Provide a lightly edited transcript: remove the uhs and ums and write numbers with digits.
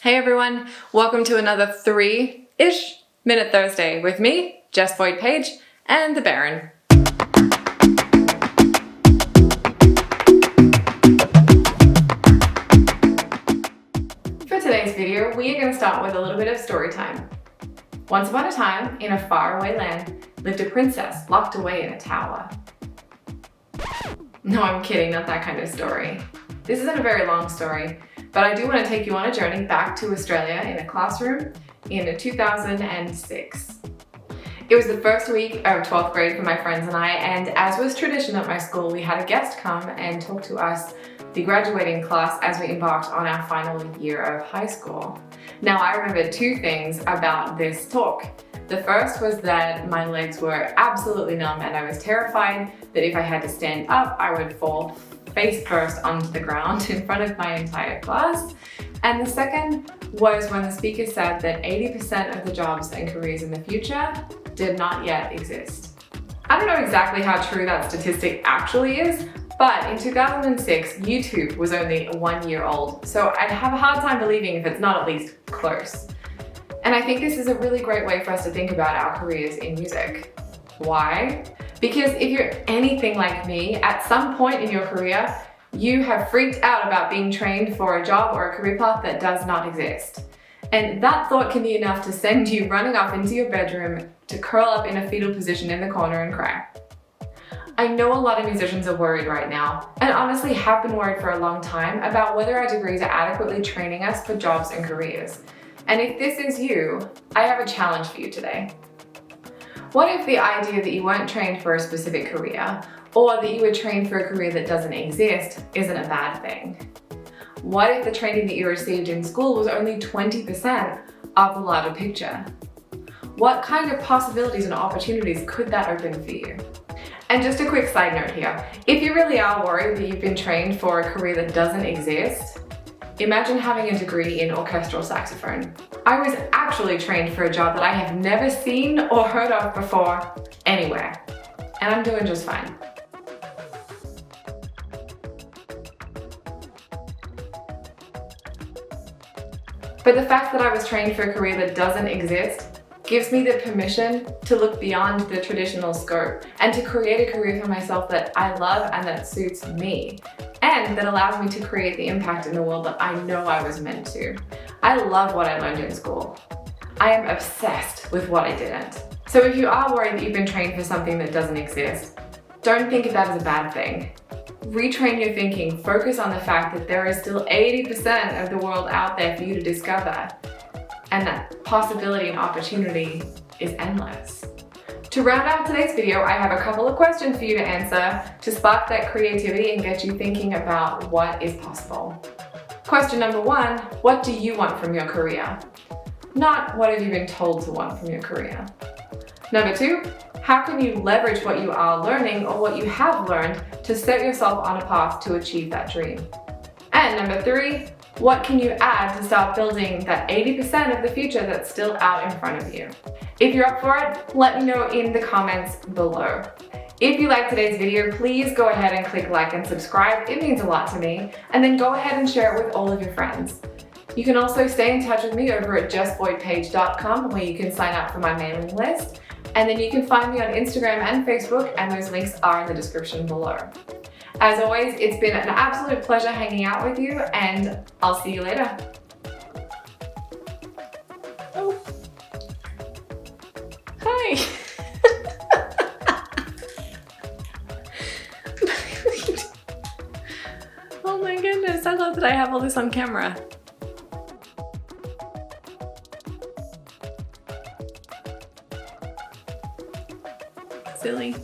Hey everyone, welcome to another 3-ish Minute Thursday with me, Jess Voigt Page, and the Baron. For today's video, we are going to start with a little bit of story time. Once upon a time, in a faraway land, lived a princess locked away in a tower. No, I'm kidding, not that kind of story. This isn't a very long story, but I do want to take you on a journey back to Australia in a classroom in 2006. It was the first week of 12th grade for my friends and I, and as was tradition at my school, we had a guest come and talk to us, the graduating class, as we embarked on our final year of high school. Now, I remember two things about this talk. The first was that my legs were absolutely numb and I was terrified that if I had to stand up, I would fall face first onto the ground in front of my entire class. And the second was when the speaker said that 80% of the jobs and careers in the future did not yet exist. I don't know exactly how true that statistic actually is, but in 2006, YouTube was only 1 year old, so I'd have a hard time believing if it's not at least close. And I think this is a really great way for us to think about our careers in music. Why? Because if you're anything like me, at some point in your career, you have freaked out about being trained for a job or a career path that does not exist. And that thought can be enough to send you running off into your bedroom to curl up in a fetal position in the corner and cry. I know a lot of musicians are worried right now, and honestly have been worried for a long time about whether our degrees are adequately training us for jobs and careers. And if this is you, I have a challenge for you today. What if the idea that you weren't trained for a specific career, or that you were trained for a career that doesn't exist, isn't a bad thing? What if the training that you received in school was only 20% of the larger picture? What kind of possibilities and opportunities could that open for you? And just a quick side note here, if you really are worried that you've been trained for a career that doesn't exist, imagine having a degree in orchestral saxophone. I was actually trained for a job that I have never seen or heard of before anywhere, and I'm doing just fine. But the fact that I was trained for a career that doesn't exist gives me the permission to look beyond the traditional scope and to create a career for myself that I love and that suits me, and that allows me to create the impact in the world that I know I was meant to. I love what I learned in school. I am obsessed with what I didn't. So if you are worried that you've been trained for something that doesn't exist, don't think of that as a bad thing. Retrain your thinking, focus on the fact that there is still 80% of the world out there for you to discover, and that possibility and opportunity is endless. To round out today's video, I have a couple of questions for you to answer to spark that creativity and get you thinking about what is possible. Question number 1, what do you want from your career? Not what have you been told to want from your career. Number 2, how can you leverage what you are learning or what you have learned to set yourself on a path to achieve that dream? And number 3, what can you add to start building that 80% of the future that's still out in front of you? If you're up for it, let me know in the comments below. If you liked today's video, please go ahead and click like and subscribe. It means a lot to me. And then go ahead and share it with all of your friends. You can also stay in touch with me over at jessvoigtpage.com, where you can sign up for my mailing list. And then you can find me on Instagram and Facebook, and those links are in the description below. As always, it's been an absolute pleasure hanging out with you, and I'll see you later. Oh. Hi. Oh my goodness, I love that I have all this on camera. Silly.